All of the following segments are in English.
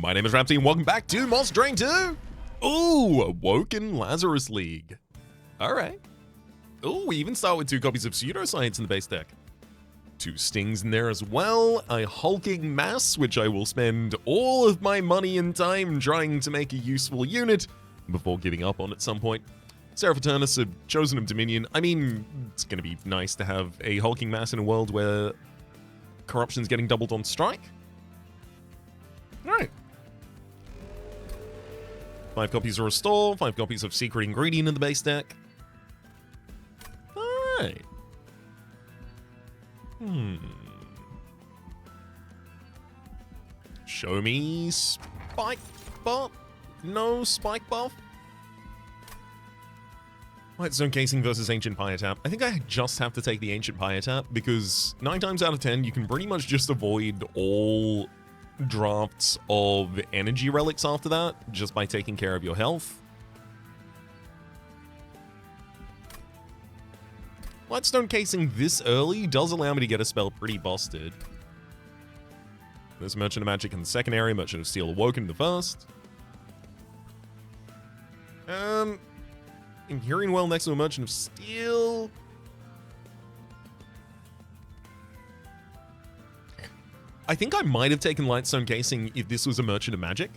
My name is Rhapsody and welcome back to Monster Train 2! Ooh, Awoken Lazarus League. Alright. Ooh, we even start with 2 copies of Pseudoscience in the base deck. 2 stings in there as well, a hulking mass, which I will spend all of my money and time trying to make a useful unit before giving up on at some point. Seraphiturnus, a Chosen of Dominion. I mean, it's going to be nice to have a hulking mass in a world where corruption's getting doubled on strike. Alright. 5 copies of Restore, 5 copies of Secret Ingredient in the base deck. Alright. Show me Spike Buff? No Spike Buff? Whitestone Casing versus Ancient Pyretap. I think I just have to take the Ancient Pyretap because 9 times out of 10 you can pretty much just avoid all drafts of energy relics after that just by taking care of your health. Whitestone Casing this early does allow me to get a spell pretty busted. There's Merchant of Magic in the second area, Merchant of Steel Awoken in the first. Imperial Well next to a Merchant of Steel. I think I might have taken Lightstone Casing if this was a Merchant of Magic,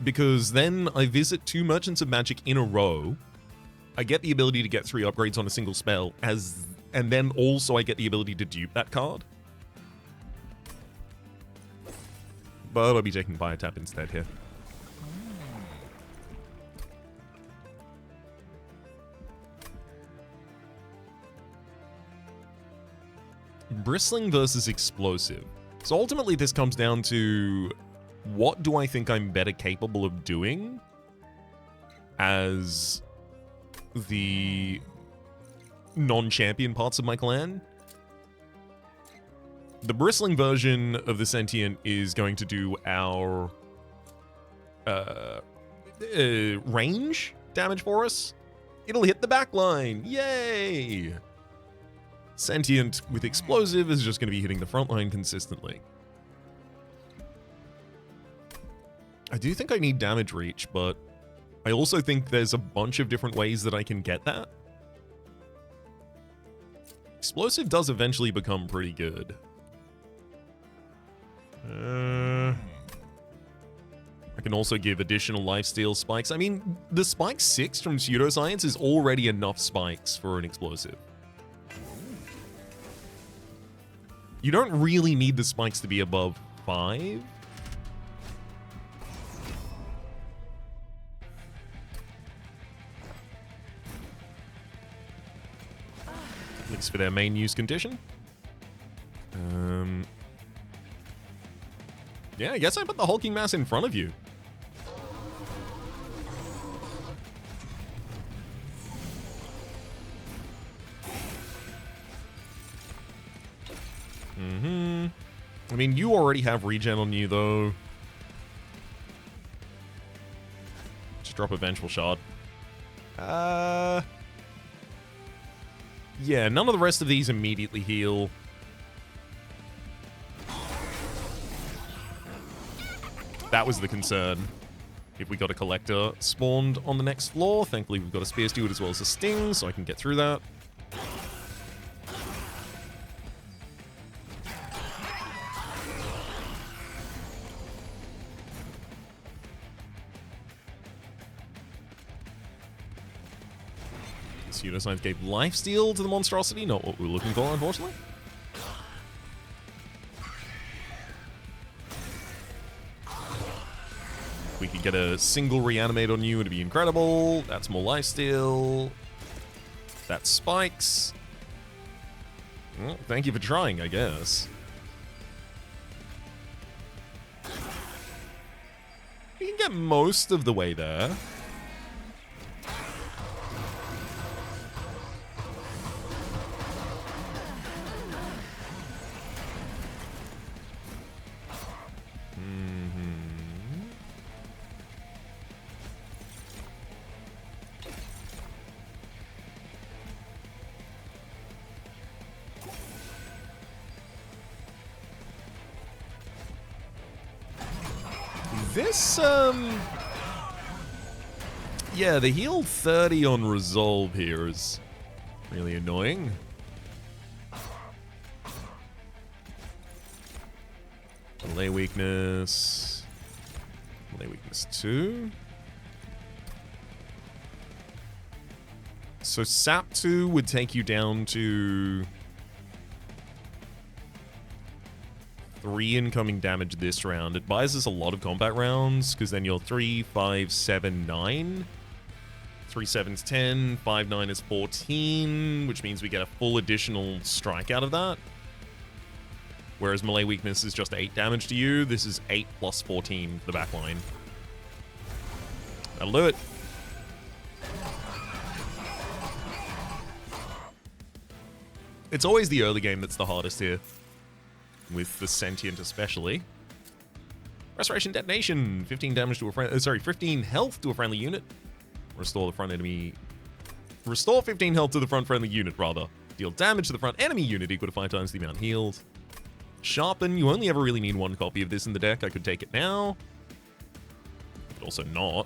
because then I visit 2 Merchants of Magic in a row. I get the ability to get 3 upgrades on a single spell, and then also I get the ability to dupe that card. But I'll be taking Pyretap instead here. Bristling versus Explosive. So ultimately this comes down to what do I think I'm better capable of doing as the non-champion parts of my clan. The bristling version of the sentient is going to do our range damage for us. It'll hit the back line. Yay! Sentient with explosive is just going to be hitting the front line consistently. I do think I need damage reach, but I also think there's a bunch of different ways that I can get that. Explosive does eventually become pretty good. I can also give additional lifesteal spikes. I mean, the spike 6 from Pseudoscience is already enough spikes for an explosive. You don't really need the spikes to be above 5. At least for their main use condition. Yeah, I guess I put the hulking mass in front of you. I mean, you already have regen on you, though. Just drop a Vengeful Shard. Yeah, none of the rest of these immediately heal. That was the concern. If we got a Collector spawned on the next floor, thankfully we've got a Spear Steward as well as a Sting, so I can get through that. Pseudoscience gave lifesteal to the monstrosity, not what we were looking for, unfortunately. We could get a single reanimate on you, it'd be incredible. That's more lifesteal. That's spikes. Well, thank you for trying, I guess. We can get most of the way there. This, yeah, the heal 30 on resolve here is really annoying. Melee weakness. Melee weakness 2. So Sap 2 would take you down to 3 incoming damage this round. It buys us a lot of combat rounds, because then you're 3, 5, 7, 9. 3, 7 is 10, 5, 9 is 14, which means we get a full additional strike out of that. Whereas melee weakness is just 8 damage to you, this is 8 plus 14 for the backline. That'll do it. It's always the early game that's the hardest here, with the sentient especially. Restoration detonation, 15 damage to a friend. 15 health to a friendly unit. Restore 15 health to the front friendly unit, rather. Deal damage to the front enemy unit equal to 5 times the amount healed. Sharpen, you only ever really need 1 copy of this in the deck. I could take it now, but also not.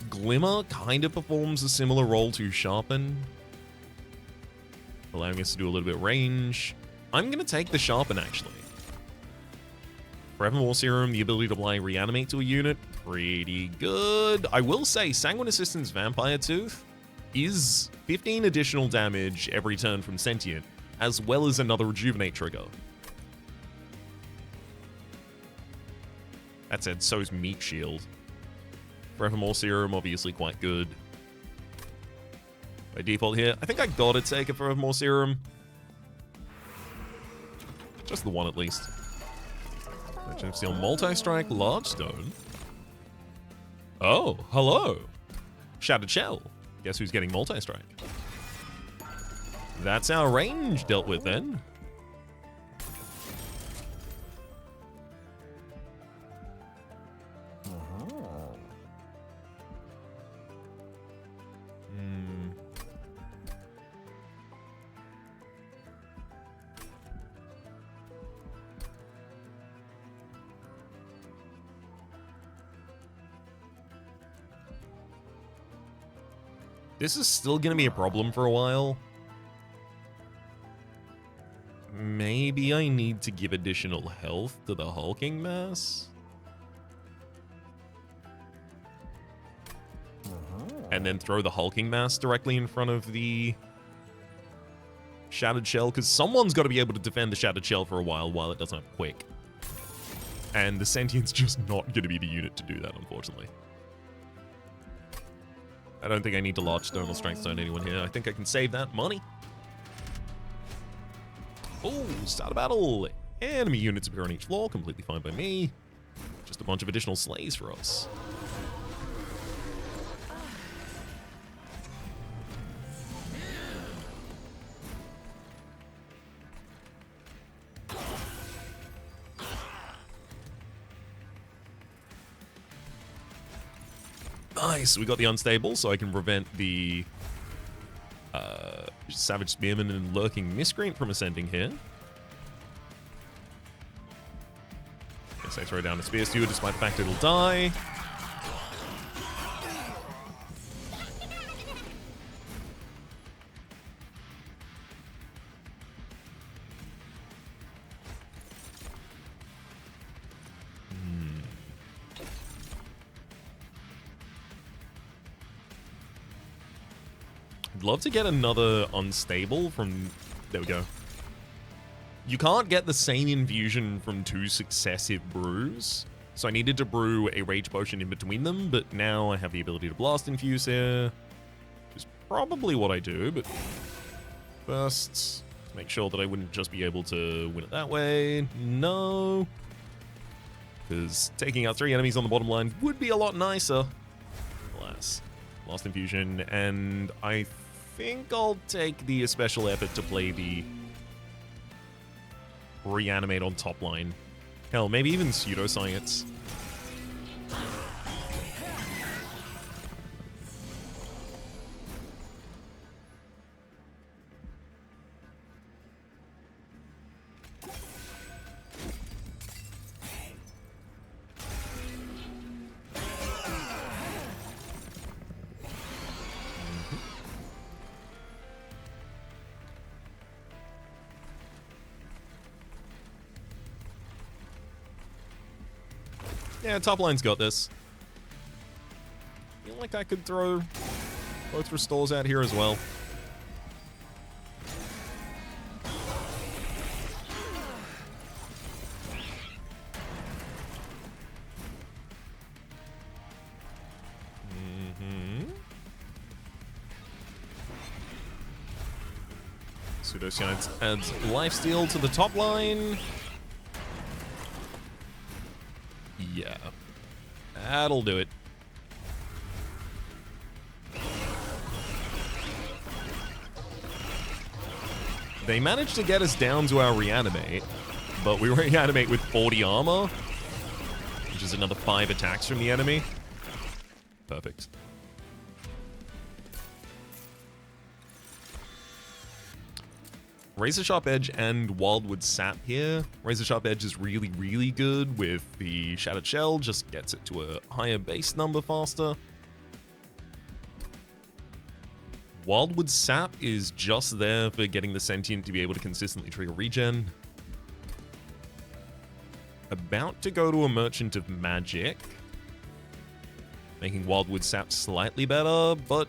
Glimmer kind of performs a similar role to Sharpen, allowing us to do a little bit of range. I'm going to take the Sharpen, actually. Forevermore Serum, the ability to apply Reanimate to a unit, pretty good. I will say, Sanguine Assistance Vampire Tooth is 15 additional damage every turn from Sentient, as well as another Rejuvenate trigger. That said, so is Meat Shield. Forevermore Serum, obviously quite good. By default here, I think I gotta take a Forevermore Serum. Just the one at least. Legend of Steel Multi-Strike, Large Stone. Oh, hello. Shattered Shell. Guess who's getting Multi-Strike? That's our range dealt with then. This is still going to be a problem for a while. Maybe I need to give additional health to the Hulking Mass. And then throw the Hulking Mass directly in front of the Shattered Shell, because someone's got to be able to defend the Shattered Shell for a while it doesn't have Quick. And the Sentient's just not going to be the unit to do that, unfortunately. I don't think I need to Large Stone or Strength Stone anyone here. I think I can save that money. Oh, start a battle. Enemy units appear on each floor. Completely fine by me. Just a bunch of additional slays for us. Nice, we got the Unstable, so I can prevent the Savage Spearman and Lurking Miscreant from ascending here. Guess I throw down a Spear Steward despite the fact it'll die. I'd love to get another Unstable from... There we go. You can't get the same infusion from 2 successive brews, so I needed to brew a Rage Potion in between them, but now I have the ability to Blast Infuse here, which is probably what I do, but first, make sure that I wouldn't just be able to win it that way. No. Because taking out 3 enemies on the bottom line would be a lot nicer. Alas. Blast Infusion, and I think I'll take the special effort to play the Reanimate on top line. Hell, maybe even Pseudoscience. Yeah, top line's got this. Feel like I could throw both restores out here as well. Pseudoscience adds lifesteal to the top line. Yeah. That'll do it. They managed to get us down to our reanimate, but we reanimate with 40 armor, which is another 5 attacks from the enemy. Perfect. Razor Sharp Edge and Wildwood Sap here. Razor Sharp Edge is really, really good with the Shattered Shell, just gets it to a higher base number faster. Wildwood Sap is just there for getting the Sentient to be able to consistently trigger regen. About to go to a Merchant of Magic, making Wildwood Sap slightly better, but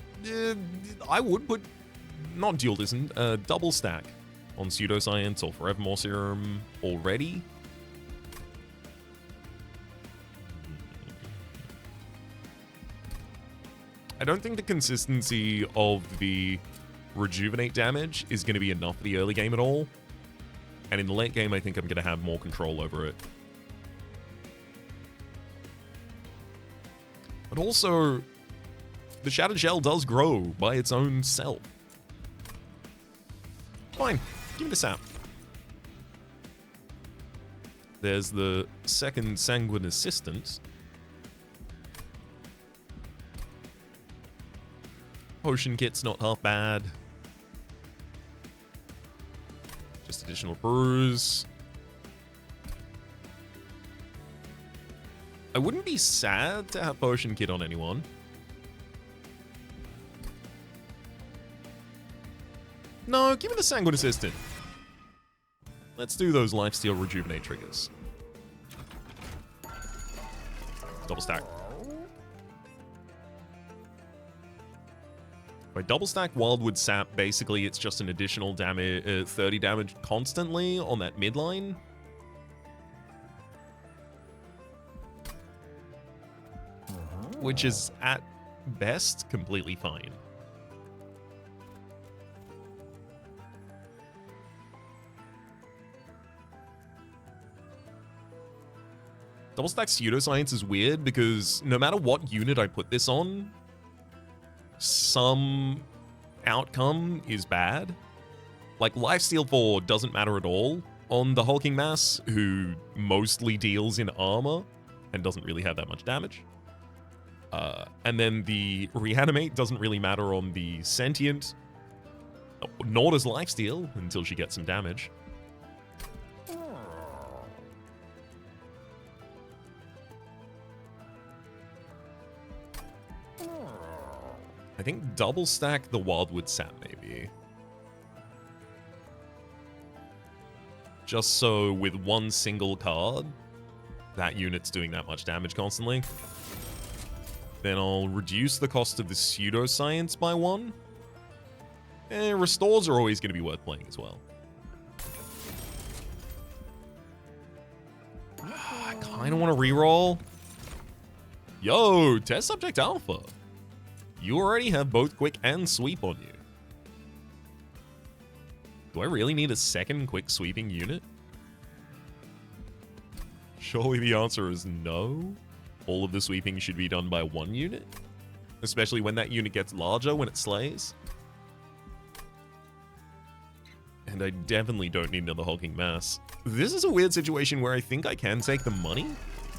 I would put, not dual distant, double stack on Pseudoscience or Forevermore Serum already. I don't think the consistency of the Rejuvenate damage is going to be enough for the early game at all. And in the late game, I think I'm going to have more control over it. But also, the Shattered Shell does grow by its own self. Fine. Give me the sap. There's the second Sanguine Assistant. Potion kit's not half bad. Just additional brews. I wouldn't be sad to have Potion kit on anyone. No, give me the Sanguine Assistant. Let's do those Lifesteal Rejuvenate triggers. Double stack. By double stack Wildwood Sap, basically it's just an additional damage, 30 damage constantly on that midline. Which is, at best, completely fine. Double stack Pseudoscience is weird because no matter what unit I put this on, some outcome is bad. Like, Lifesteal 4 doesn't matter at all on the Hulking Mass, who mostly deals in armor and doesn't really have that much damage. And then the Reanimate doesn't really matter on the Sentient, nor does Lifesteal until she gets some damage. I think double stack the Wildwood Sap, maybe. Just so with one single card, that unit's doing that much damage constantly. Then I'll reduce the cost of the Pseudoscience by 1. And restores are always going to be worth playing as well. I kind of want to reroll. Yo, Test Subject Alpha. You already have both Quick and Sweep on you. Do I really need a second Quick Sweeping unit? Surely the answer is no. All of the sweeping should be done by one unit. Especially when that unit gets larger when it slays. And I definitely don't need another Hulking Mass. This is a weird situation where I think I can take the money,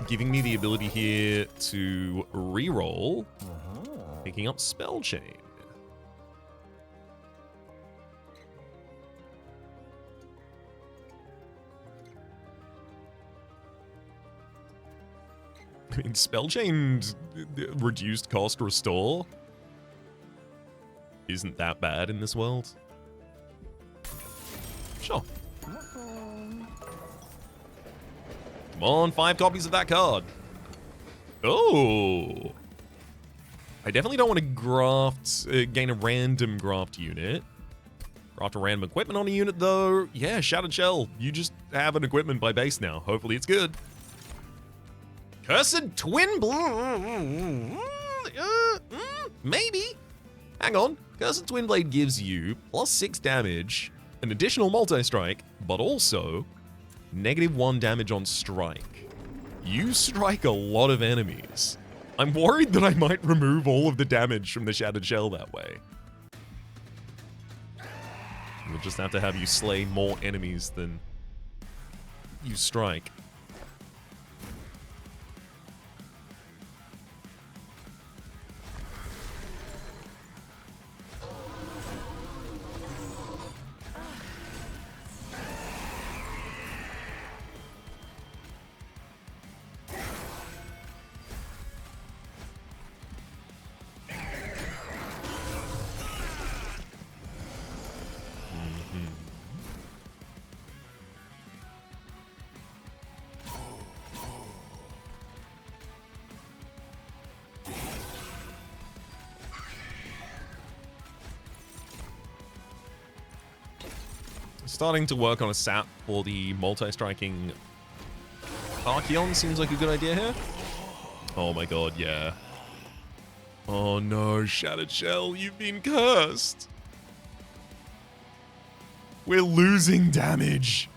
giving me the ability here to reroll. Picking up Spell Chain. I mean, Spell Chain's reduced cost restore isn't that bad in this world. Sure. Come on, 5 copies of that card. Oh. I definitely don't want to graft, gain a random graft unit. Graft a random equipment on a unit, though. Yeah, Shattered Shell. You just have an equipment by base now. Hopefully it's good. Cursed Twin Blade. Maybe. Hang on. Cursed Twin Blade gives you +6 damage, an additional multi-strike, but also -1 damage on strike. You strike a lot of enemies. I'm worried that I might remove all of the damage from the Shattered Shell that way. We'll just have to have you slay more enemies than you strike. Starting to work on a sap for the multi-striking Archeon seems like a good idea here. Oh my god, yeah. Oh no, Shattered Shell, you've been cursed. We're losing damage.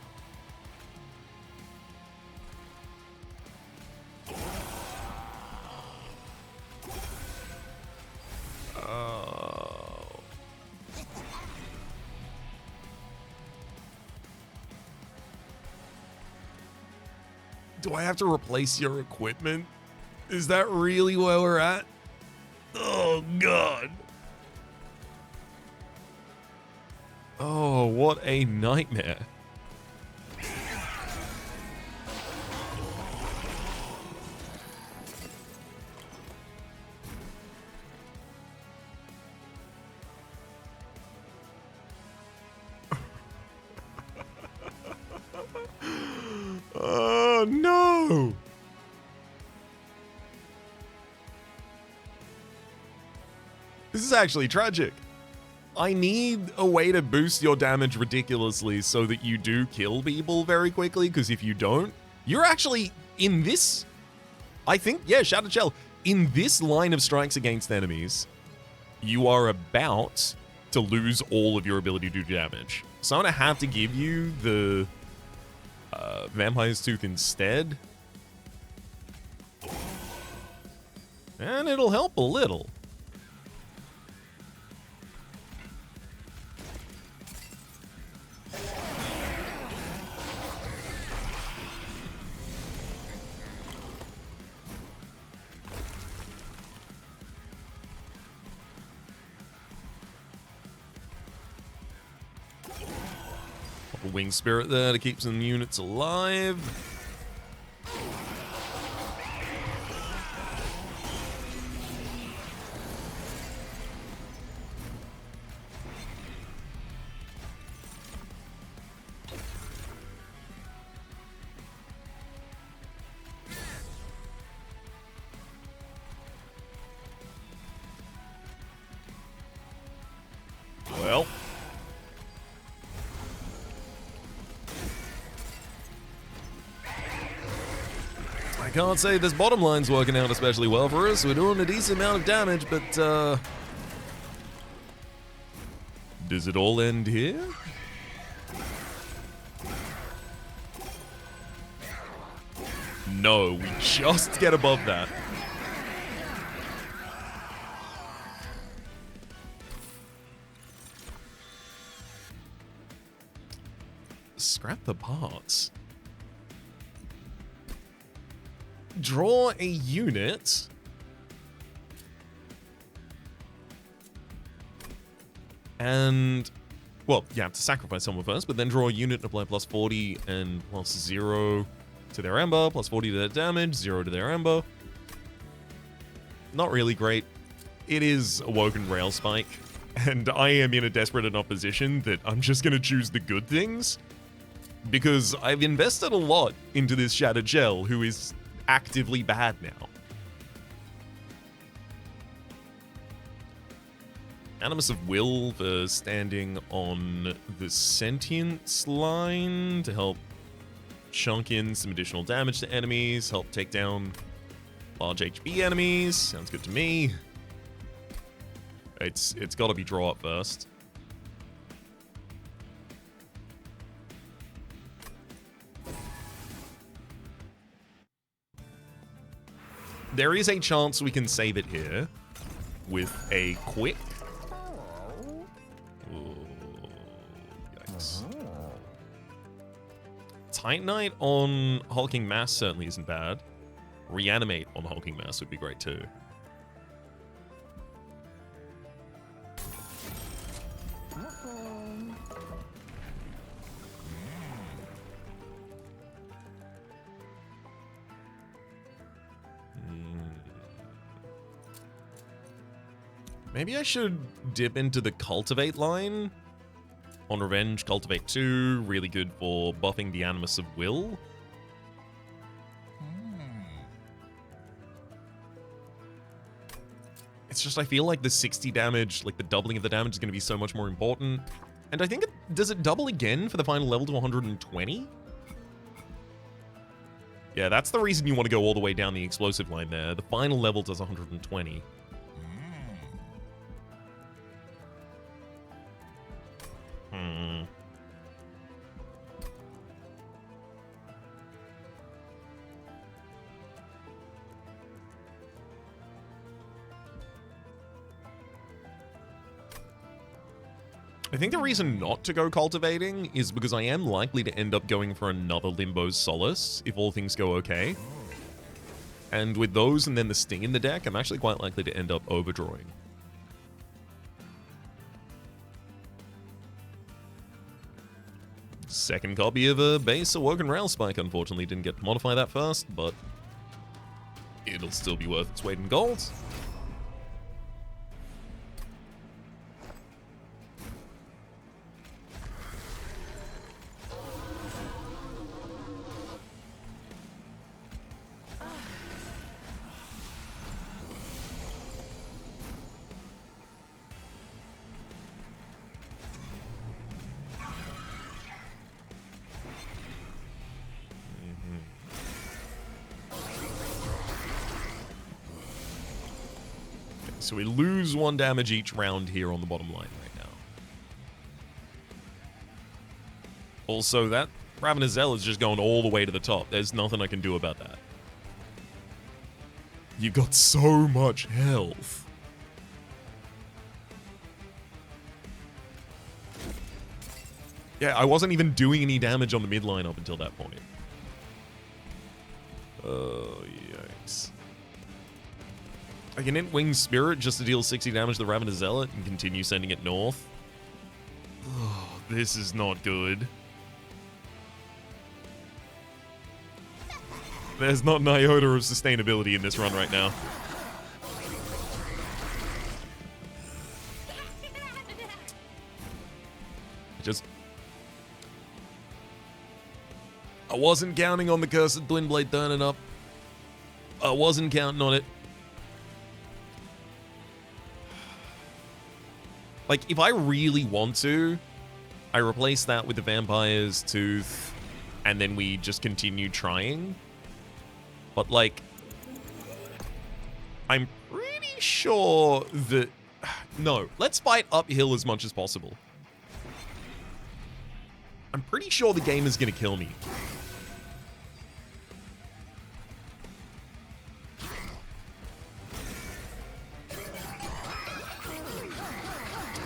Do I have to replace your equipment? Is that really where we're at? Oh, God. Oh, what a nightmare. Oh, no. This is actually tragic. I need a way to boost your damage ridiculously so that you do kill people very quickly, because if you don't, you're actually in this, I think, yeah, Shattered Shell, in this line of strikes against enemies, you are about to lose all of your ability to do damage. So I'm going to have to give you the Vampire's Tooth instead. And it'll help a little. A Wing Spirit there to keep some units alive. Well. I can't say this bottom line's working out especially well for us. We're doing a decent amount of damage, but does it all end here? No, we just get above that. Scrap the parts. Draw a unit. And, well, you have to sacrifice someone first, but then draw a unit and apply +40 and +0 to their ember, +40 to their damage, 0 to their ember. Not really great. It is a Woken Rail Spike, and I am in a desperate enough position that I'm just going to choose the good things, because I've invested a lot into this Shattered Shell, who is actively bad now. Animus of Will for standing on the Sentience line to help chunk in some additional damage to enemies, help take down large HP enemies. Sounds good to me. It's got to be draw up first. There is a chance we can save it here with a quick. Oh, yikes. Titanite on Hulking Mass certainly isn't bad. Reanimate on Hulking Mass would be great too. Maybe I should dip into the Cultivate line. On Revenge, Cultivate 2, really good for buffing the Animus of Will. It's just I feel like the 60 damage, like the doubling of the damage is going to be so much more important. And I think does it double again for the final level to 120? Yeah, that's the reason you want to go all the way down the explosive line there. The final level does 120. I think the reason not to go cultivating is because I am likely to end up going for another Limbo's Solace if all things go okay. And with those and then the Sting in the deck, I'm actually quite likely to end up overdrawing. Second copy of a base Awoken Rail Spike, unfortunately didn't get to modify that first, but it'll still be worth its weight in gold. So we lose 1 damage each round here on the bottom line right now. Also, that Ravenous Zeal is just going all the way to the top. There's nothing I can do about that. You've got so much health. Yeah, I wasn't even doing any damage on the midline up until that point. Oh, yikes. I can hit Winged Spirit just to deal 60 damage to the Ravenous Zealot and continue sending it north. Oh, this is not good. There's not an iota of sustainability in this run right now. I wasn't counting on the Cursed Twinblade turning up. I wasn't counting on it. Like, if I really want to, I replace that with the Vampire's Tooth, and then we just continue trying. But, like, I'm pretty sure that... No, let's fight uphill as much as possible. I'm pretty sure the game is going to kill me.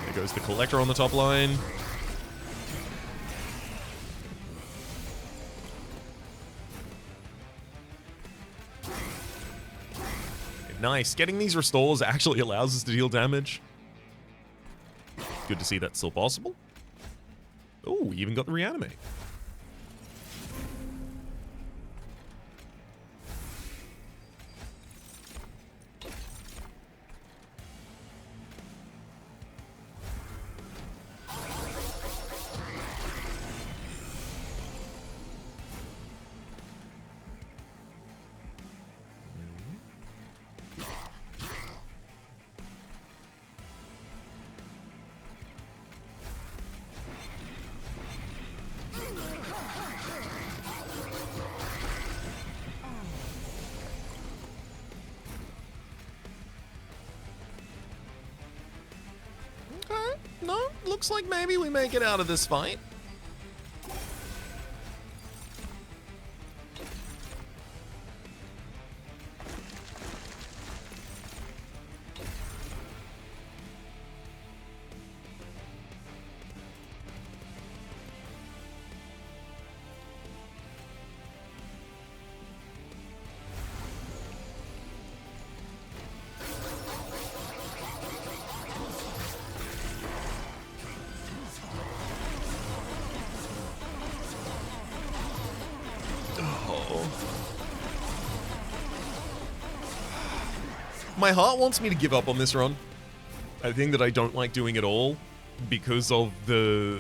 There goes the Collector on the top line. Nice. Getting these restores actually allows us to deal damage. Good to see that's still possible. Oh, we even got the reanimate. looks like maybe we make it out of this fight. My heart wants me to give up on this run. I think that I don't like doing it all because of the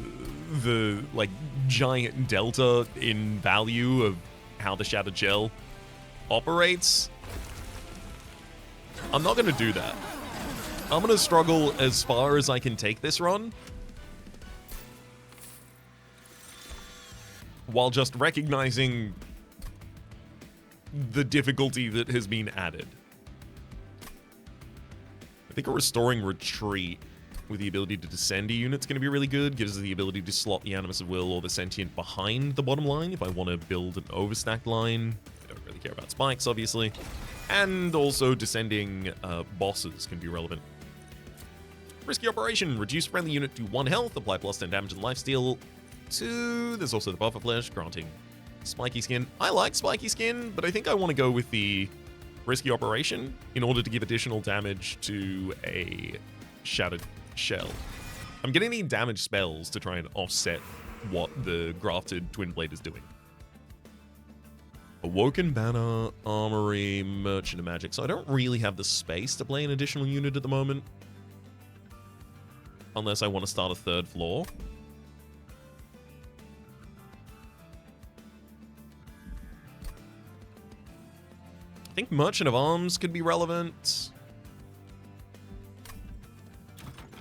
like giant delta in value of how the Shattered Shell operates. I'm not gonna do that. I'm gonna struggle as far as I can take this run, while just recognizing the difficulty that has been added. I think a Restoring Retreat with the ability to descend a unit's going to be really good. Gives us the ability to slot the Animus of Will or the Sentient behind the bottom line if I want to build an overstacked line. I don't really care about spikes, obviously. And also descending bosses can be relevant. Risky Operation. Reduce friendly unit to 1 health. Apply plus 10 damage and lifesteal. 2. There's also the Buffer Flesh, granting Spiky Skin. I like Spiky Skin, but I think I want to go with the Risky Operation in order to give additional damage to a Shattered Shell. I'm gonna need damage spells to try and offset what the Grafted Twin Blade is doing. Awoken Banner, Armory, Merchant of Magic. So I don't really have the space to play an additional unit at the moment. Unless I want to start a 3rd floor. I think Merchant of Arms could be relevant.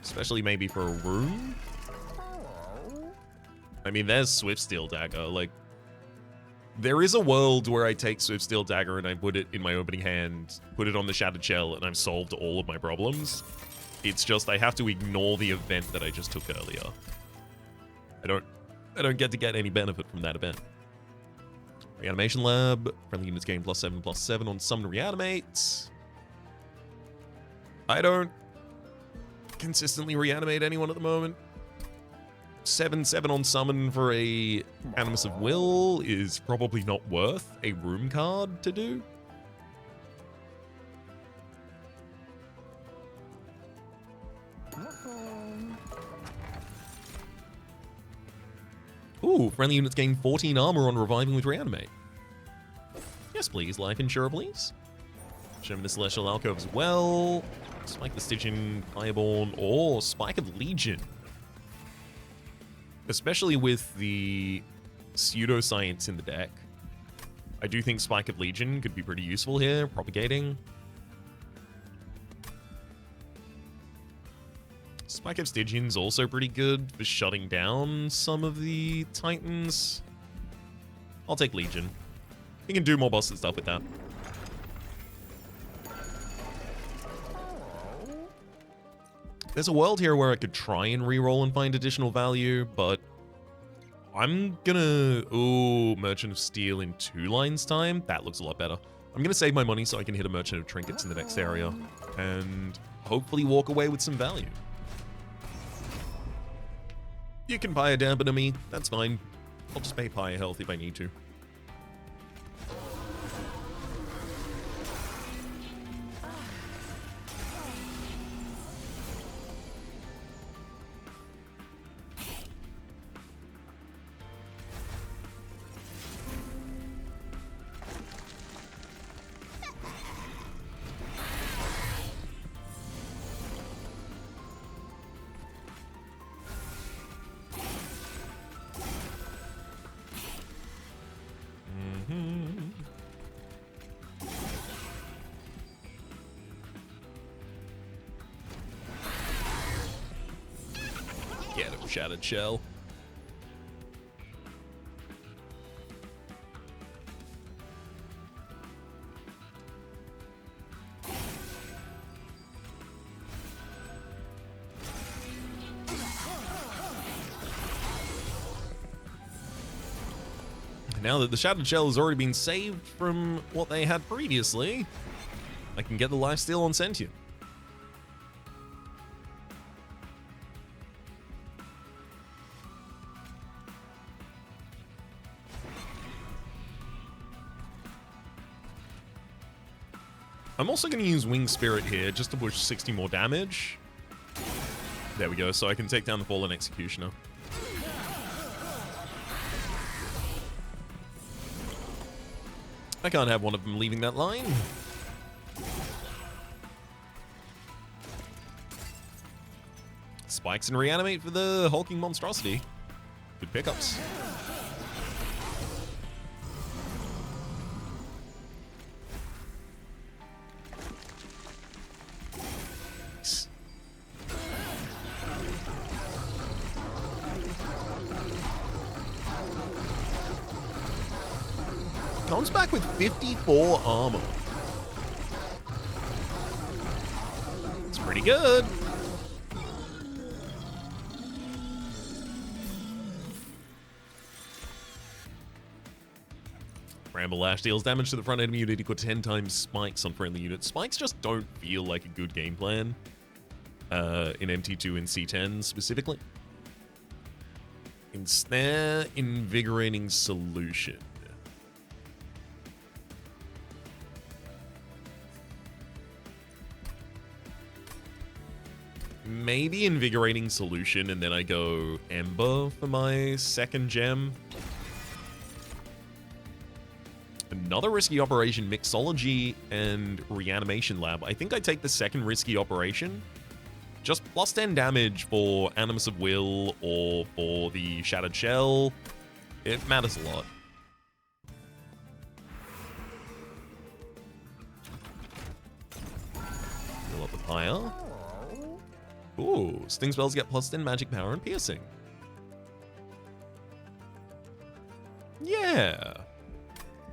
Especially maybe for a room. I mean, there's Swift Steel Dagger. Like, there is a world where I take Swift Steel Dagger and I put it in my opening hand, put it on the Shattered Shell, and I've solved all of my problems. It's just I have to ignore the event that I just took earlier. I don't get to get any benefit from that event. Reanimation Lab. Friendly units gain +7/+7 on Summon Reanimate. I don't consistently reanimate anyone at the moment. 7/7 on Summon for a Animus of Will is probably not worth a room card to do. Ooh, friendly units gain 14 armor on reviving with Reanimate. Yes, please. Life Insurer, please. Show me the Celestial Alcove as well. Spike the Stygian, Fireborn, or Spike of Legion. Especially with the Pseudoscience in the deck. I do think Spike of Legion could be pretty useful here, propagating. Spike of Stygian's also pretty good for shutting down some of the Titans. I'll take Legion. You can do more boss stuff with that. There's a world here where I could try and reroll and find additional value, but I'm gonna... Ooh, Merchant of Steel in 2 lines time? That looks a lot better. I'm gonna save my money so I can hit a Merchant of Trinkets in the next area, and hopefully walk away with some value. You can buy a dampen to me, that's fine. I'll just pay Pyre Health if I need to. Get him, Shattered Shell. Now that the Shattered Shell has already been saved from what they had previously, I can get the lifesteal on Sentient. I'm also going to use Wing Spirit here just to push 60 more damage. There we go, so I can take down the Fallen Executioner. I can't have one of them leaving that line. Spikes and Reanimate for the hulking monstrosity. Good pickups. Comes back with 54 armor. It's pretty good. Bramble Lash deals damage to the front enemy unit equal to 10 times spikes on friendly units. Spikes just don't feel like a good game plan in MT2 and C10 specifically. Instead, Invigorating Solution. Maybe Invigorating Solution, and then I go Ember for my second gem. Another risky operation, Mixology and Reanimation Lab. I think I take the second risky operation. Just plus 10 damage for Animus of Will or for the Shattered Shell. It matters a lot. Fill up with fire. Ooh, Sting spells get plus 10 magic power and piercing. Yeah.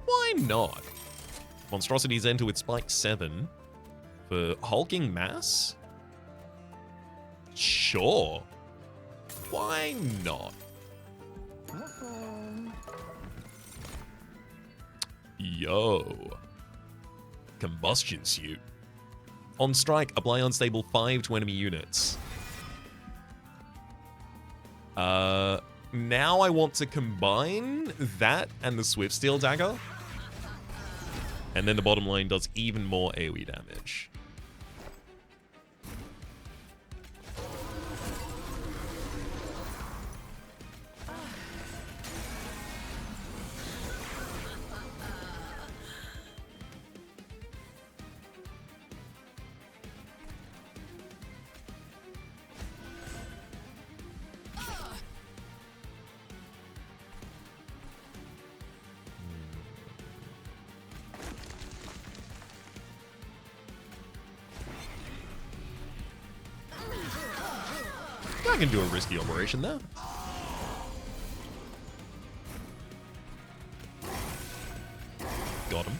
Why not? Monstrosities enter with Spike 7 for hulking mass? Sure. Why not? Yo. Combustion Suit. On strike, apply unstable 5 to enemy units. Now I want to combine that and the Swift Steel Dagger. And then the bottom line does even more AoE damage. I can do a risky operation there. Got him.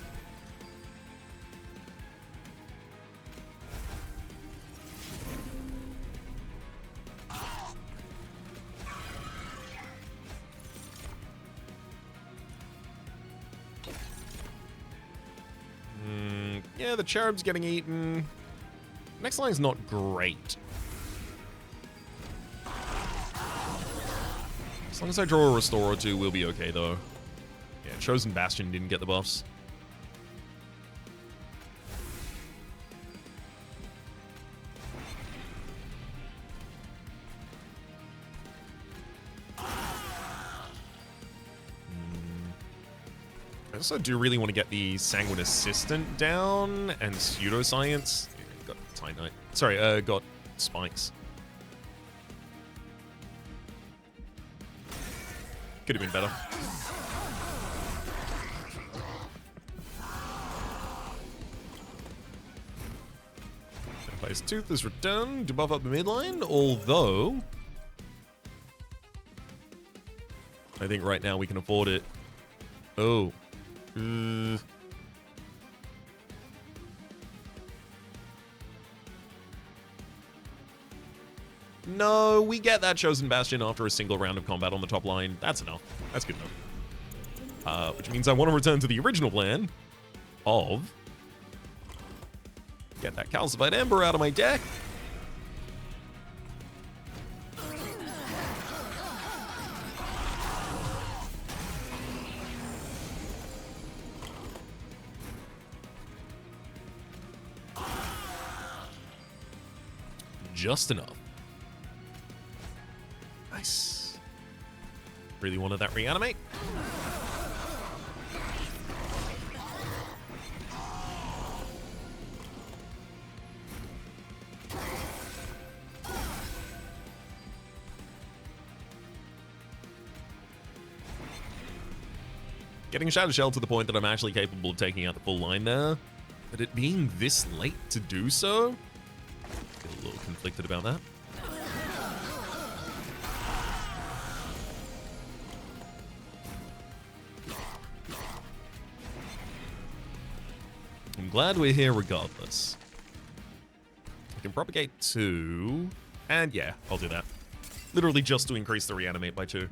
Yeah, the cherub's getting eaten. Next line's not great. As long as I draw a Restore or two, we'll be okay, though. Yeah, Chosen Bastion didn't get the buffs. I also do really want to get the Sanguine Assistant down and Pseudoscience. Yeah, got Titanite. Sorry, got Spikes. Could have been better. Vampire's Tooth is returned to buff up the midline, although I think right now we can afford it. Oh. No, we get that Chosen Bastion after a single round of combat on the top line. That's enough. That's good enough. which means I want to return to the original plan of get that calcified ember out of my deck. Just enough. Nice. Really wanted that reanimate. Getting Shadow Shell to the point that I'm actually capable of taking out the full line there. But it being this late to do so, feel a little conflicted about that. I'm glad we're here regardless. I can propagate 2, and yeah, I'll do that. Literally just to increase the reanimate by 2.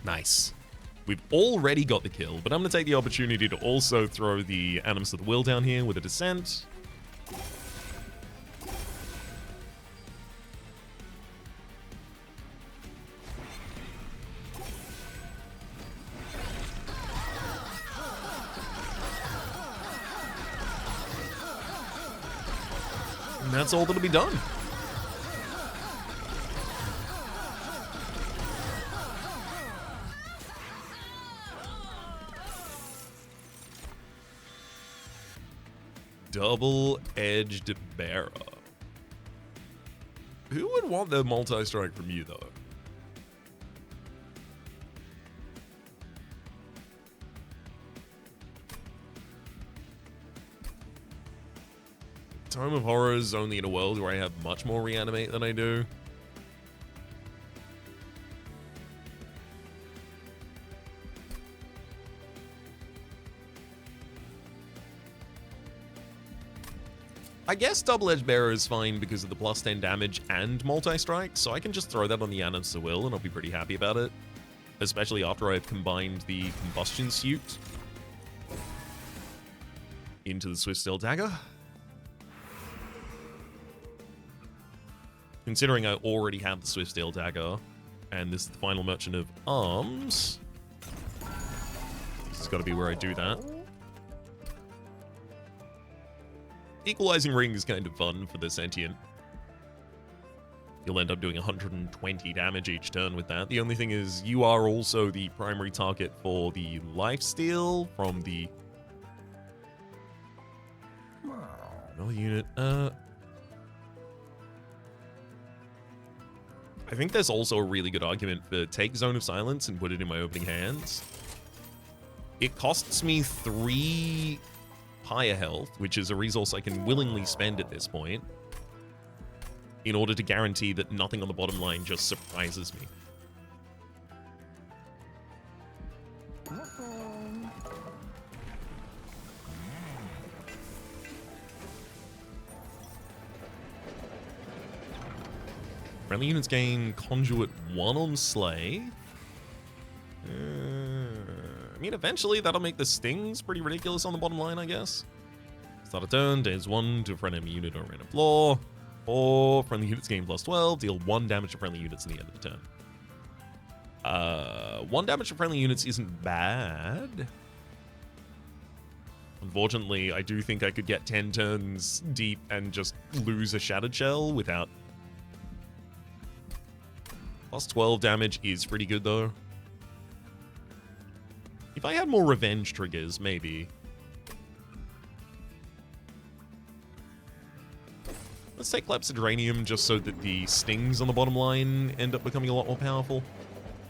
Nice. We've already got the kill, but I'm going to take the opportunity to also throw the Animus of the Will down here with a Descent. And that's all that'll be done. Double-edged bearer. Who would want the multi-strike from you, though? Tome of Horrors only in a world where I have much more reanimate than I do. I guess Double-Edged Bearer is fine because of the plus 10 damage and multi-strike, so I can just throw that on the Animus of Will and I'll be pretty happy about it. Especially after I've combined the Combustion Suit into the Swift Steel Dagger. Considering I already have the Swift Steel Dagger, and this is the final Merchant of Arms, this has got to be where I do that. Equalizing Ring is kind of fun for the Sentient. You'll end up doing 120 damage each turn with that. The only thing is, you are also the primary target for the lifesteal from the... Another unit. I think there's also a really good argument for take Zone of Silence and put it in my opening hands. It costs me 3... higher health, which is a resource I can willingly spend at this point, in order to guarantee that nothing on the bottom line just surprises me. Friendly units gain Conduit 1 on Slay. I mean, eventually that'll make the stings pretty ridiculous on the bottom line, I guess. Start a turn, days 1 to a friendly unit or random floor. Or friendly units gain plus 12, deal 1 damage to friendly units in the end of the turn. 1 damage to friendly units isn't bad. Unfortunately, I do think I could get 10 turns deep and just lose a Shattered Shell without... Plus 12 damage is pretty good, though. If I had more revenge triggers, maybe. Let's take Clepsydranium just so that the stings on the bottom line end up becoming a lot more powerful.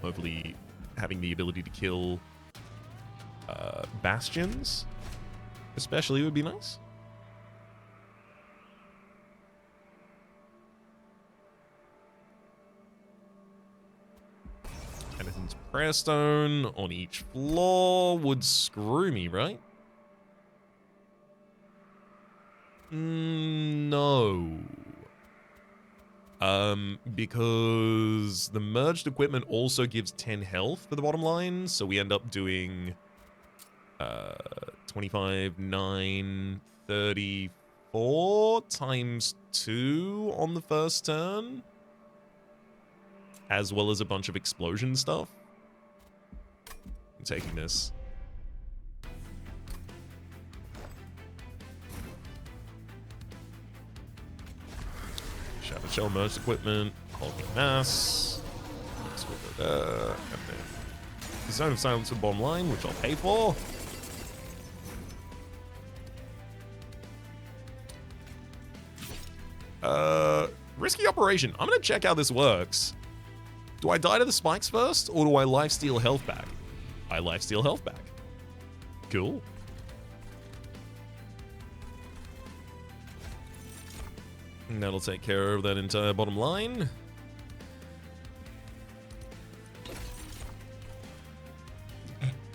Hopefully having the ability to kill bastions, especially, would be nice. Anything's Prayer Stone on each floor would screw me, right? No. Because the merged equipment also gives 10 health for the bottom line, so we end up doing 25, 9, 34 times 2 on the first turn, as well as a bunch of explosion stuff. I'm taking this. Shadow Shell merged equipment, hulking mass. Let's go there. And then Zone of Silence for bottom line, which I'll pay for. Risky operation. I'm gonna check how this works. Do I die to the spikes first, or do I lifesteal health back? I lifesteal health back. Cool. And that'll take care of that entire bottom line.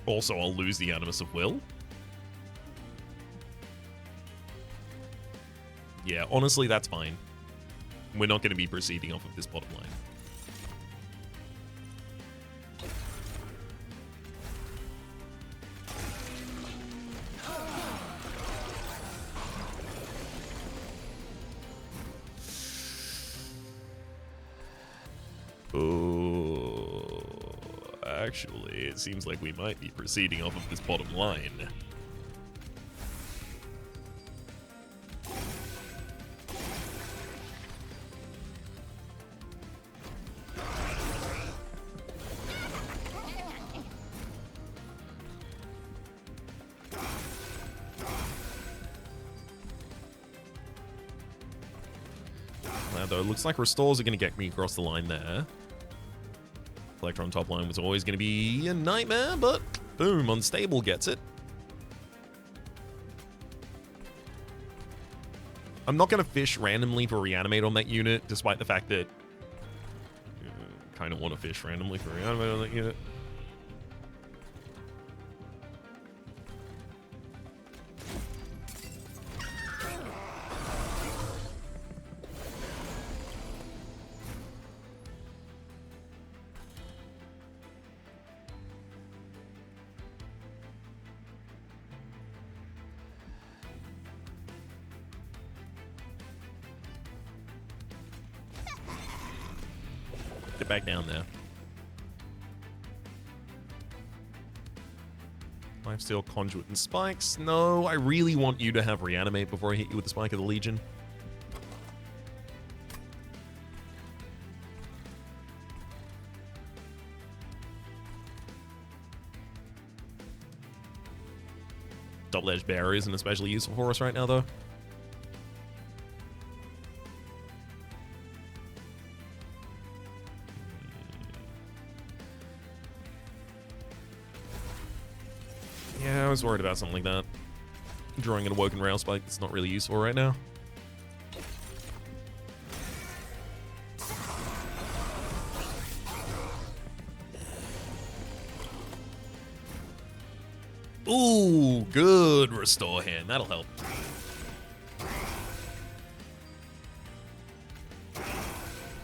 Also, I'll lose the Animus of Will. Yeah, honestly, that's fine. We're not going to be proceeding off of this bottom line. Oh, actually, it seems like we might be proceeding off of this bottom line. Though, looks like restores are going to get me across the line there. Collector on top line was always going to be a nightmare, but boom, Unstable gets it. I'm not going to fish randomly for reanimate on that unit, despite the fact that kind of want to fish randomly for reanimate on that unit. Get back down there. Lifesteal, Conduit, and Spikes. No, I really want you to have Reanimate before I hit you with the Spike of the Legion. Double-edged barrier isn't especially useful for us right now, though. Yeah, I was worried about something like that. Drawing an Awoken Rail Spike that's not really useful right now. Ooh, good restore hand. That'll help.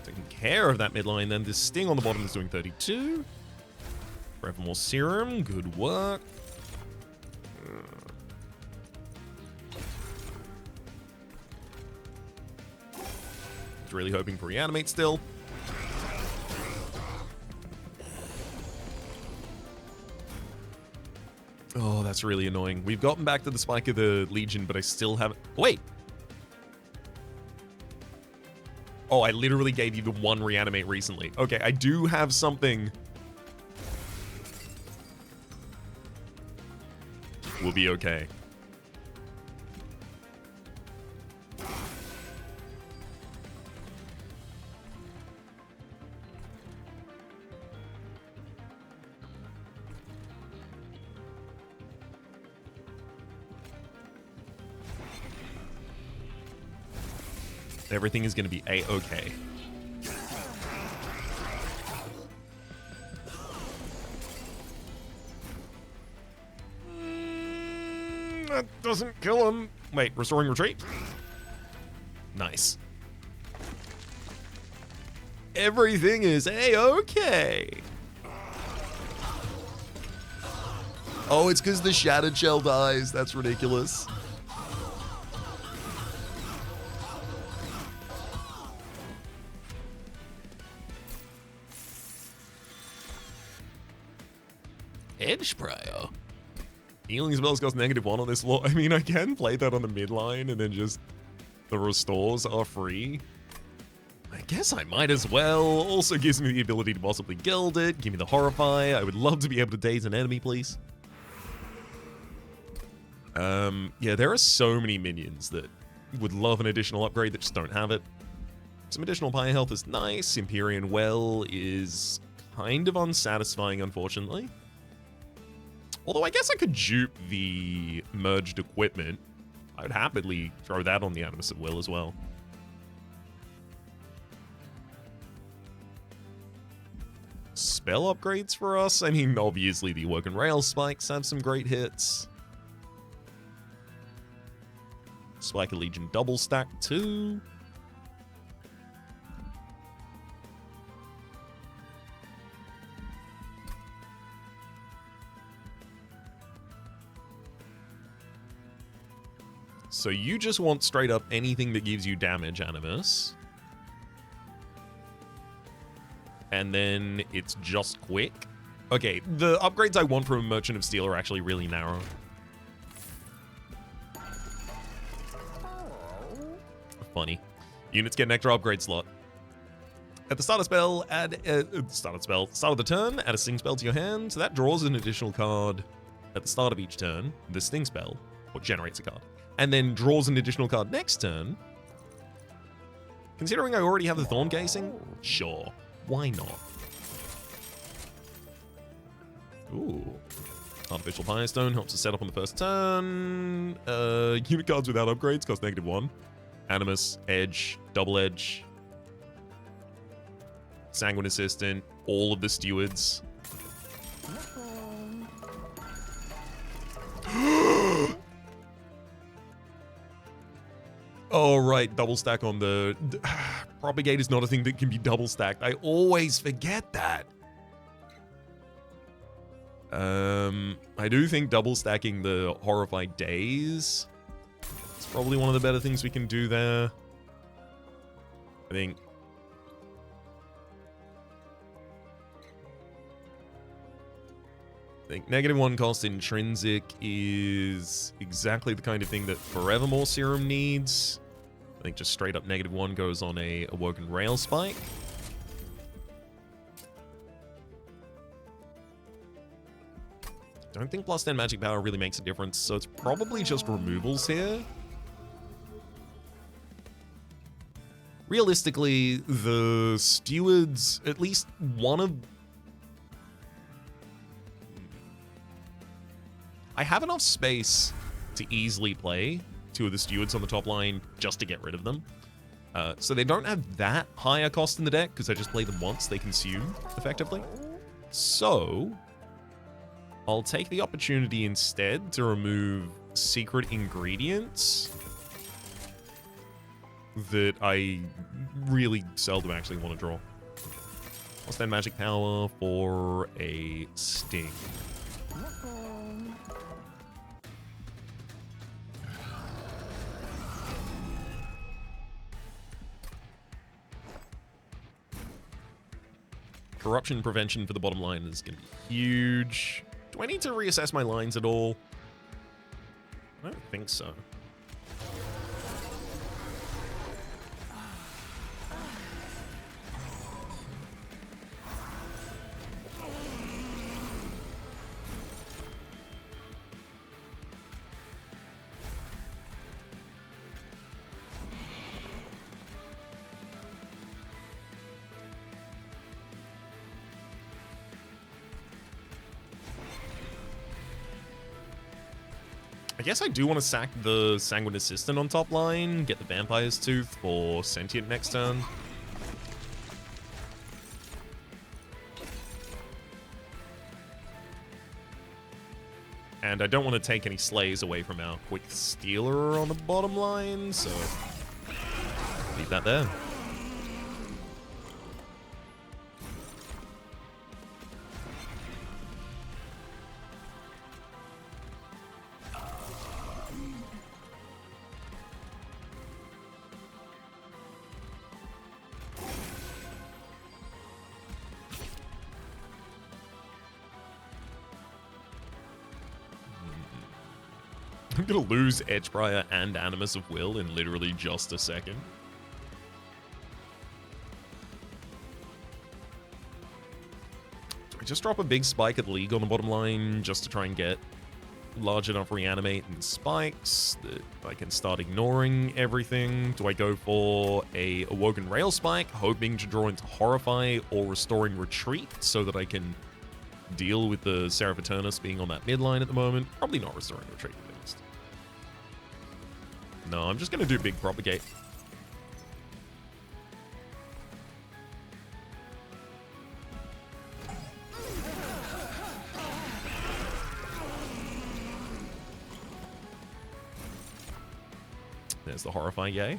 Taking care of that midline, then this Sting on the bottom is doing 32. Forevermore Serum, good work. Really hoping for Reanimate still. Oh, that's really annoying. We've gotten back to the Spike of the Legion, but I still haven't... Wait! Oh, I literally gave you the one Reanimate recently. Okay, I do have something. We'll be okay. Everything is going to be A-okay. That doesn't kill him. Wait, restoring retreat? Nice. Everything is A-okay. Oh, it's because the Shattered Shell dies. That's ridiculous. Edge Prayer. Healing spells cost -1 on this law. I mean, I can play that on the mid line and then just the restores are free. I guess I might as well. Also gives me the ability to possibly gild it. Give me the Horrify. I would love to be able to daze an enemy, please. Yeah, there are so many minions that would love an additional upgrade that just don't have it. Some additional Pyre health is nice. Empyrean Well is kind of unsatisfying, unfortunately. Although I guess I could dupe the merged equipment. I would happily throw that on the Animus at Will as well. Spell upgrades for us? I mean, obviously the Awoken Rail Spikes have some great hits. Spike a Legion double stack too. So you just want straight up anything that gives you damage, Animus. And then it's just quick. Okay, the upgrades I want from a Merchant of Steel are actually really narrow. Funny. Units get an extra upgrade slot. At the start of spell, start of the turn, add a Sting spell to your hand. So that draws an additional card at the start of each turn. The Sting spell, or generates a card. And then draws an additional card next turn. Considering I already have the Thorn Casing, sure, why not? Ooh. Artificial Firestone helps us set up on the first turn. Unit cards without upgrades cost -1. Animus, Edge, Double Edge, Sanguine Assistant, all of the Stewards. Oh, right, double stack on the... Propagate is not a thing that can be double stacked. I always forget that. I do think double stacking the Horrified Daze is probably one of the better things we can do there. I think -1 cost intrinsic is exactly the kind of thing that Forevermore Serum needs. I think just straight up -1 goes on a Awoken Rail Spike. Don't think +10 magic power really makes a difference, so it's probably just removals here. Realistically, the Stewards, at least one of... I have enough space to easily play 2 of the Stewards on the top line just to get rid of them. So they don't have that high a cost in the deck because I just play them once, they consume effectively. So I'll take the opportunity instead to remove secret ingredients that I really seldom actually want to draw. +10 magic power for a Sting. Corruption prevention for the bottom line is going to be huge. Do I need to reassess my lines at all? I don't think so. I guess I do want to sack the Sanguine Assistant on top line, get the Vampire's Tooth for Sentient next turn. And I don't want to take any slays away from our Quick Stealer on the bottom line, so leave that there. I'm gonna lose Edgebriar and Animus of Will in literally just a second. Do I just drop a big spike at League on the bottom line just to try and get large enough reanimate and spikes that I can start ignoring everything? Do I go for a Awoken Rail Spike, hoping to draw into Horrify or Restoring Retreat so that I can deal with the Seraph Eternus being on that midline at the moment? Probably not Restoring Retreat at least. No, I'm just going to do Big Propagate. There's the Horrify yay.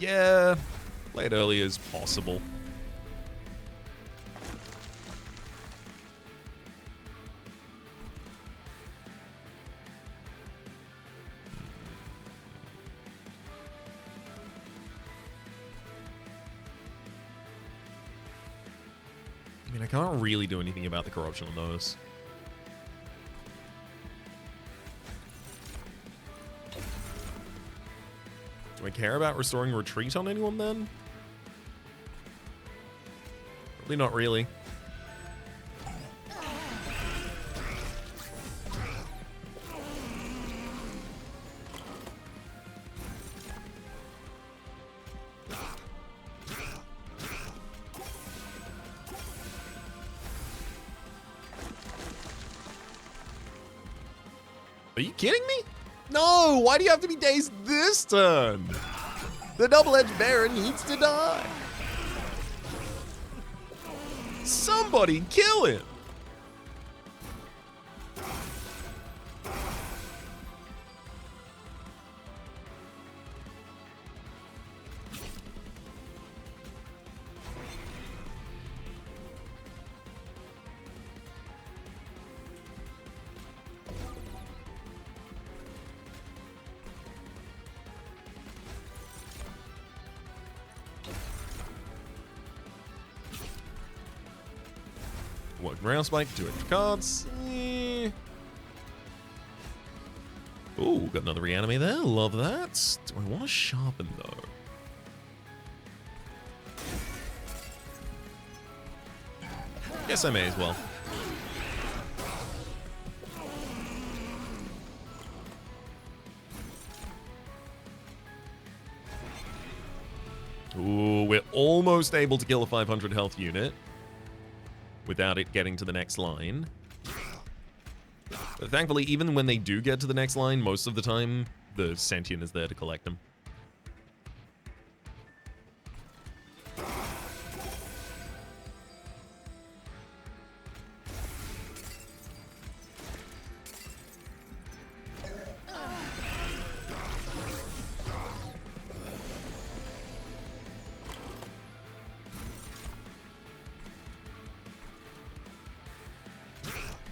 Yeah, play it early as possible. I mean, I can't really do anything about the corruption on those. Do I care about restoring retreat on anyone then? Probably not really. Are you kidding me? No, why do you have to be dazed this turn? The double-edged Baron needs to die. Somebody kill him. What, Rail Spike, 2 extra cards. Ooh, got another reanimate there. Love that. Do I want to sharpen, though? Guess I may as well. Ooh, we're almost able to kill a 500 health unit without it getting to the next line. But thankfully, even when they do get to the next line, most of the time, the sentient is there to collect them.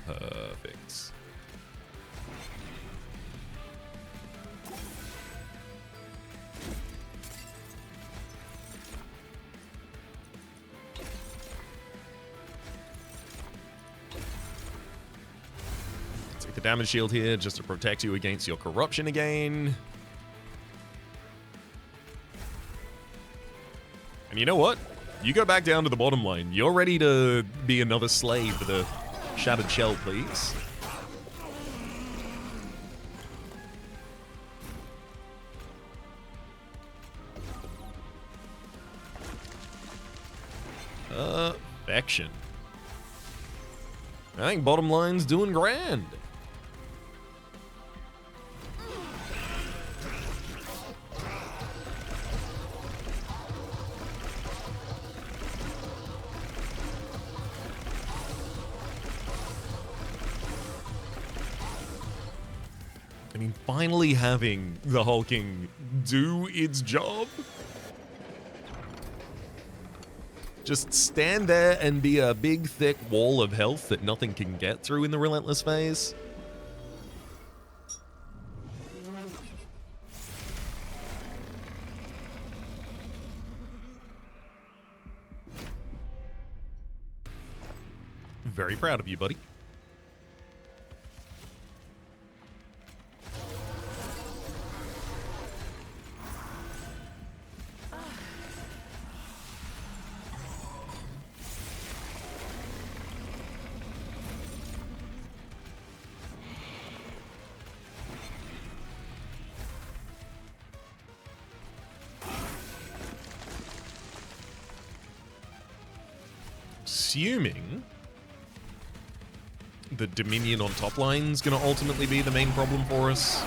Perfect. Take the damage shield here just to protect you against your corruption again. And you know what? You go back down to the bottom line. You're ready to be another slave for the Shattered Shell, please. Perfection. I think bottom line's doing grand. I mean, finally having the hulking do its job. Just stand there and be a big, thick wall of health that nothing can get through in the relentless phase. Very proud of you, buddy. Assuming the Dominion on top line is going to ultimately be the main problem for us.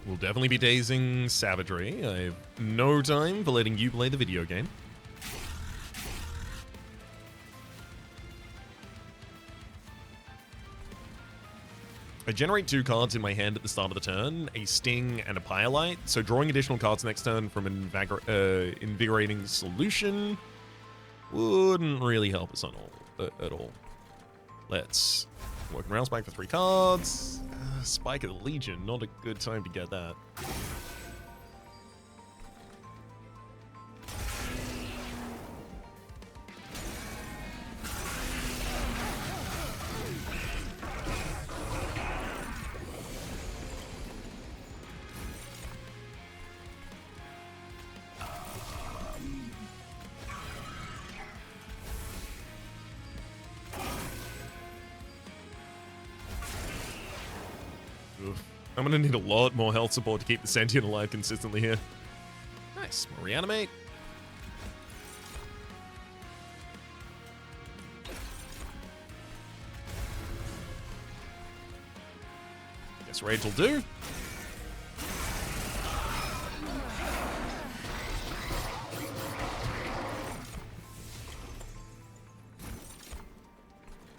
We'll definitely be dazing Savagery. I have no time for letting you play the video game. I generate 2 cards in my hand at the start of the turn, a Sting and a Pyrelite, so drawing additional cards next turn from an Invigorating Solution wouldn't really help us at all. Let's work around Spike for 3 cards. Spike of the Legion, not a good time to get that. I'm gonna need a lot more health support to keep the sentient alive consistently here. Nice. More reanimate. Guess rage will do.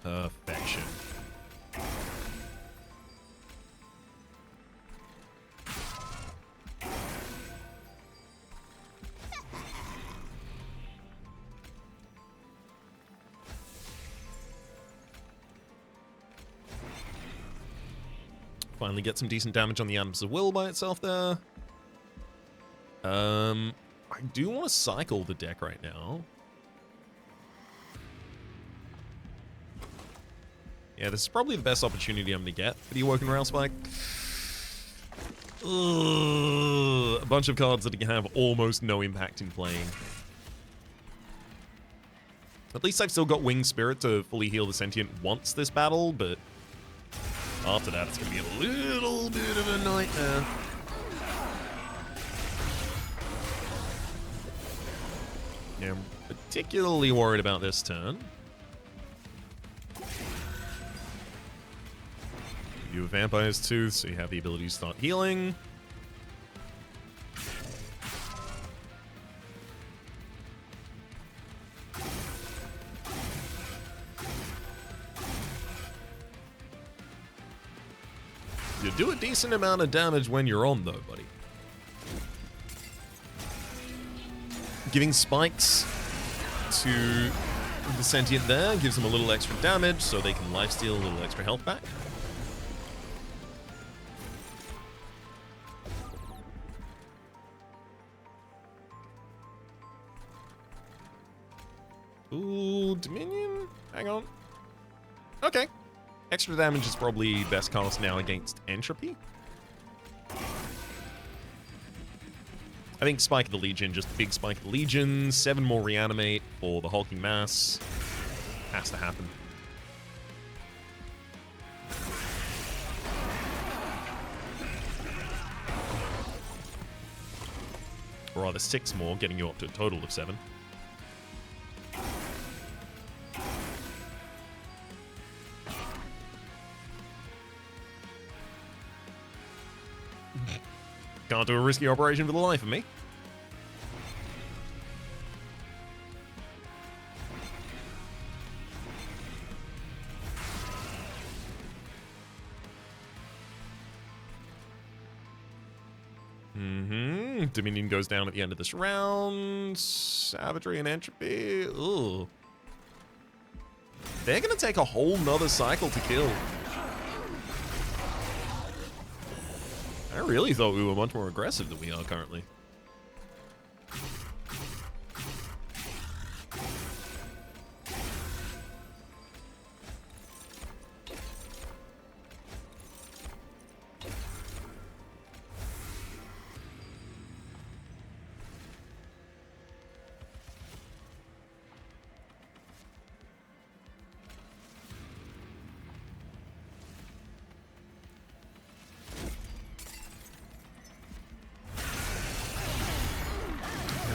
Perfection. Finally get some decent damage on the Atoms of Will by itself there. I do want to cycle the deck right now. Yeah, this is probably the best opportunity I'm going to get for the Awoken Rail Spike. Ugh, a bunch of cards that can have almost no impact in playing. At least I've still got Winged Spirit to fully heal the Sentient once this battle, but after that, it's going to be a little bit of a nightmare. Yeah, I'm particularly worried about this turn. You have Vampire's Tooth, so you have the ability to start healing. You do a decent amount of damage when you're on, though, buddy. Giving spikes to the Sentient there gives them a little extra damage, so they can lifesteal a little extra health back. Ooh, Dominion? Hang on. Okay. Extra damage is probably best cast now against Entropy. I think Spike of the Legion, just big Spike of the Legion, 7 more reanimate for the hulking mass. Has to happen. Or rather 6 more, getting you up to a total of 7. Can't do a risky operation for the life of me. Dominion goes down at the end of this round. Savagery and entropy. Ooh. They're gonna take a whole nother cycle to kill. I really thought we were much more aggressive than we are currently.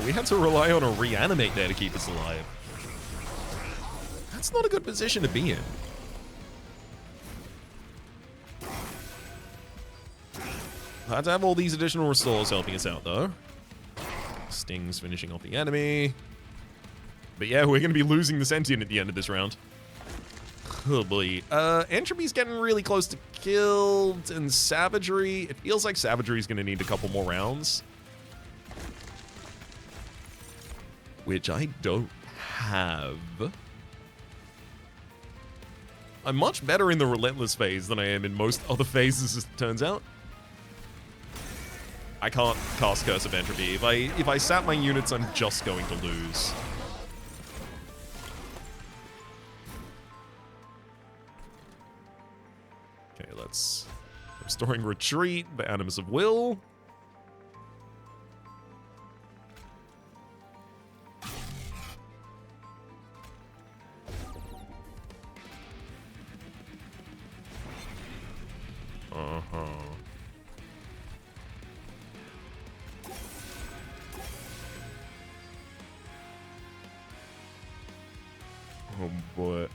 We had to rely on a reanimate there to keep us alive. That's not a good position to be in. Had to have all these additional restores helping us out, though. Stings finishing off the enemy. But yeah, we're going to be losing the sentient at the end of this round. Oh boy. Entropy's getting really close to killed, and Savagery. It feels like Savagery's going to need a couple more rounds. Which I don't have. I'm much better in the Relentless phase than I am in most other phases, as it turns out. I can't cast Curse of Entropy. If I sap my units, I'm just going to lose. Okay, let's... Restoring Retreat, the Animus of Will. Oh boy.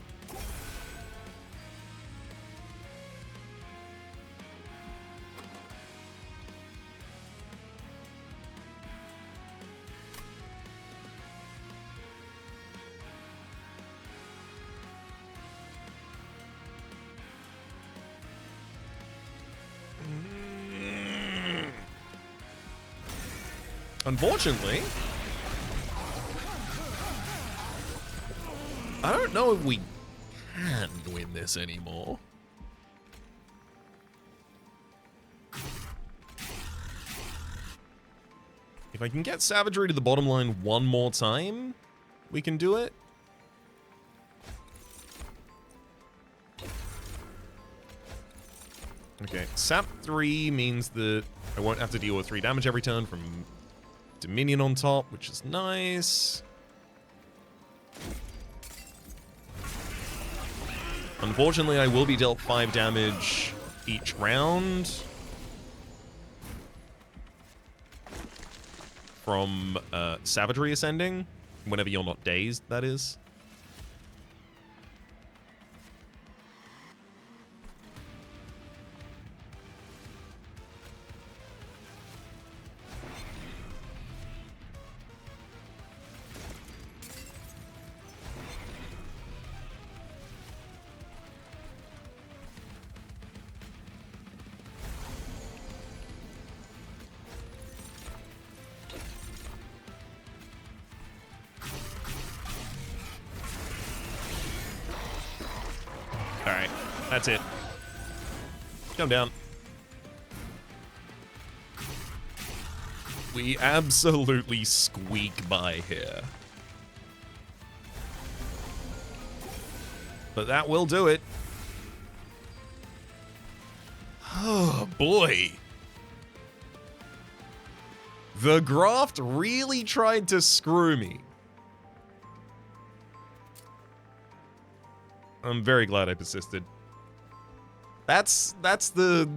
Unfortunately, I don't know if we can win this anymore. If I can get Savagery to the bottom line one more time, we can do it. Okay, Sap 3 means that I won't have to deal with 3 damage every turn from Dominion on top, which is nice. Unfortunately, I will be dealt 5 damage each round from Savagery Ascending, whenever you're not dazed, that is. Alright, that's it. Come down. We absolutely squeak by here. But that will do it. Oh, boy. The Graft really tried to screw me. I'm very glad I persisted. That's the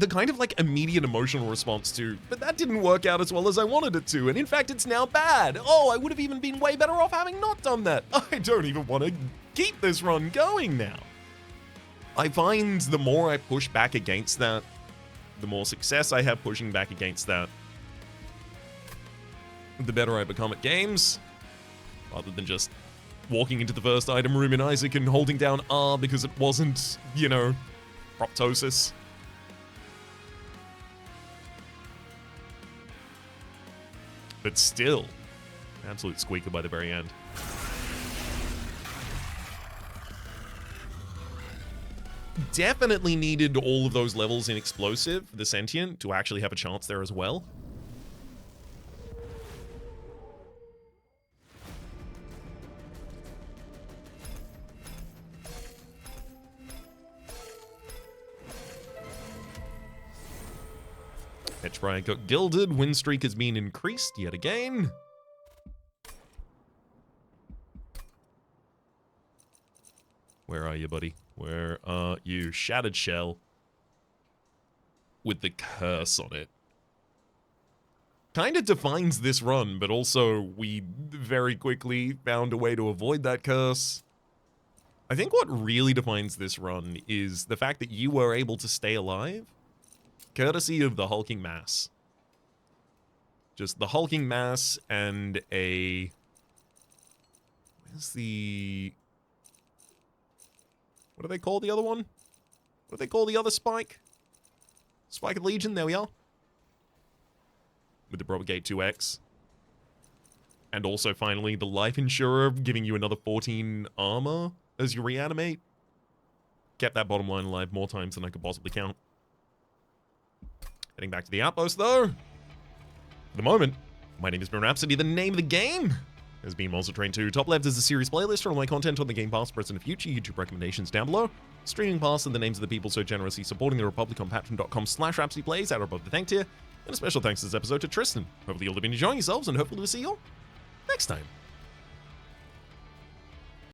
kind of like immediate emotional response to, but that didn't work out as well as I wanted it to, and in fact it's now bad. Oh, I would have even been way better off having not done that. I don't even want to keep this run going now. I find the more I push back against that, the more success I have pushing back against that, the better I become at games. Rather than just walking into the first item room in Isaac and holding down R because it wasn't, you know, proptosis. But still, absolute squeaker by the very end. Definitely needed all of those levels in explosive for the sentient to actually have a chance there as well. Hedgebriar got gilded. Win streak has been increased yet again. Where are you, buddy? Where are you? Shattered shell. With the curse on it. Kind of defines this run, but also we very quickly found a way to avoid that curse. I think what really defines this run is the fact that you were able to stay alive, courtesy of the hulking mass. Just the hulking mass and a... Where's the... What do they call the other one? What do they call the other spike? Spike of Legion, there we are. With the Propagate 2x. And also, finally, the Life Insurer giving you another 14 armor as you reanimate. Kept that bottom line alive more times than I could possibly count. Heading back to the outpost, though. For the moment, my name has been Rhapsody. The name of the game has been Monster Train 2. Top left is a series playlist for all my content on the Game Pass, present and future. YouTube recommendations down below. Streaming Pass and the names of the people so generously supporting the Republic on patreon.com/RhapsodyPlays out above the thank tier. And a special thanks this episode to Tristan. Hopefully you'll have been enjoying yourselves, and hopefully we'll see you all next time.